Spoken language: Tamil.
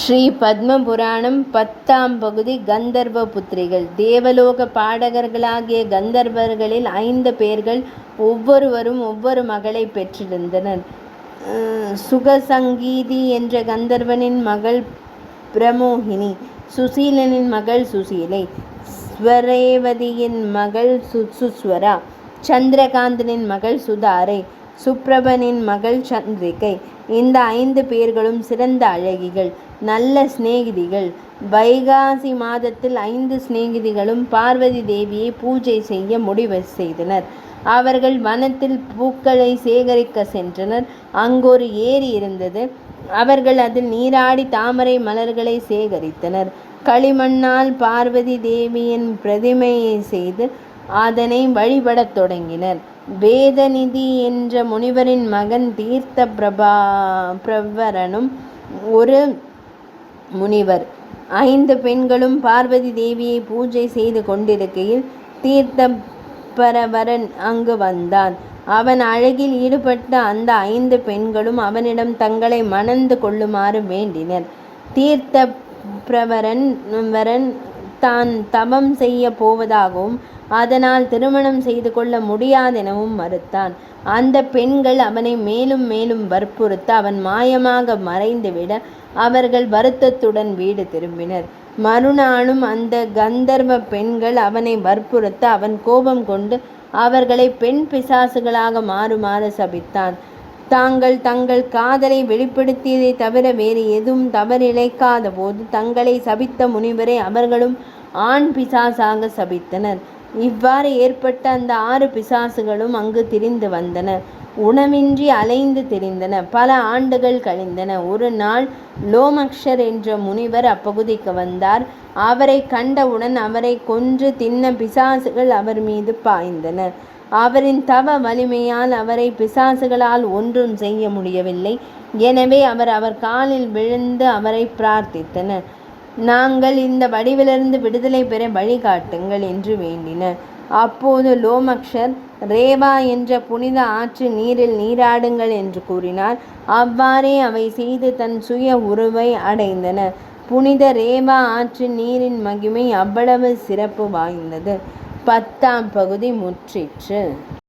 ஸ்ரீ பத்ம புராணம் 10ஆம் பகுதி. கந்தர்வ புத்திரிகள். தேவலோக பாடகர்களாகிய கந்தர்வர்களில் 5 பேர்கள் ஒவ்வொருவரும் ஒவ்வொரு மகளை பெற்றிருந்தனர். சுகசங்கீதி என்ற கந்தர்வனின் மகள் பிரமோகினி, சுசீலனின் மகள் சுசீலை, ஸ்வரேவதியின் மகள் சுஸ்வரா, சந்திரகாந்தனின் மகள் சுதாரை, சுப்ரபனின் மகள் சந்திரிகை. இந்த 5 பேர்களும் சிறந்த அழகிகள், நல்ல சிநேகிதிகள். வைகாசி மாதத்தில் 5 சிநேகிதிகளும் பார்வதி தேவியை பூஜை செய்ய முடிவு செய்தனர். அவர்கள் வனத்தில் பூக்களை சேகரிக்க சென்றனர். அங்கொரு ஏரி இருந்தது. அவர்கள் அதில் நீராடி தாமரை மலர்களை சேகரித்தனர். களிமண்ணால் பார்வதி தேவியின் பிரதிமையை செய்து அதனை வழிபடத் தொடங்கினர். வேதநிதி என்ற முனிவரின் மகன் தீர்த்த பிரவரனும் ஒரு முனிவர். 5 பெண்களும் பார்வதி தேவியை பூஜை செய்து கொண்டிருக்கையில் தீர்த்த பிரவரன் அங்கு வந்தான். அவன் அழகில் ஈடுபட்ட அந்த 5 பெண்களும் அவனிடம் தங்களை மணந்து கொள்ளுமாறு வேண்டினர். தீர்த்த பிரவரன் தான் தவம் செய்ய போவதாகவும் அதனால் திருமணம் செய்து கொள்ள முடியாதெனவும் மறுத்தான். அந்த பெண்கள் அவனை மேலும் மேலும் வற்புறுத்த அவன் மாயமாக மறைந்துவிட அவர்கள் வருத்தத்துடன் வீடு திரும்பினர். மறுநாளும் அந்த கந்தர்வ பெண்கள் அவனை வற்புறுத்த அவன் கோபம் கொண்டு அவர்களை பெண் பிசாசுகளாக மாறுமாறு சபித்தான். தாங்கள் தங்கள் காதலை வெளிப்படுத்தியதை தவிர வேறு எதுவும் தவறிழைக்காத போது தங்களை சபித்த முனிவரை அவர்களும் ஆண் பிசாசாக சபித்தனர். இவ்வாறு ஏற்பட்ட அந்த 6 பிசாசுகளும் அங்கு திரிந்து வந்தன. உணவின்றி அலைந்து திரிந்தன. பல ஆண்டுகள் கழிந்தன. ஒரு நாள் லோமக்ஷர் என்ற முனிவர் அப்பகுதிக்கு வந்தார். அவரை கண்டவுடன் அவரை கொன்று தின்ன பிசாசுகள் அவர் மீது பாய்ந்தன. அவரின் தவ வலிமையால் அவரை பிசாசுகளால் ஒன்றும் செய்ய முடியவில்லை. எனவே அவர் காலில் விழுந்து அவரை பிரார்த்தித்தனர். நாங்கள் இந்த வடிவிலிருந்து விடுதலை பெற வழிகாட்டுங்கள் என்று வேண்டினர். அப்போது லோமக்ஷர் ரேவா என்ற புனித ஆற்று நீரில் நீராடுங்கள் என்று கூறினார். அவ்வாறே அவை செய்து தன் சுய உருவை அடைந்தன. புனித ரேவா ஆற்று நீரின் மகிமை அவ்வளவு சிறப்பு வாய்ந்தது. 10ஆம் பகுதி முற்றிற்று.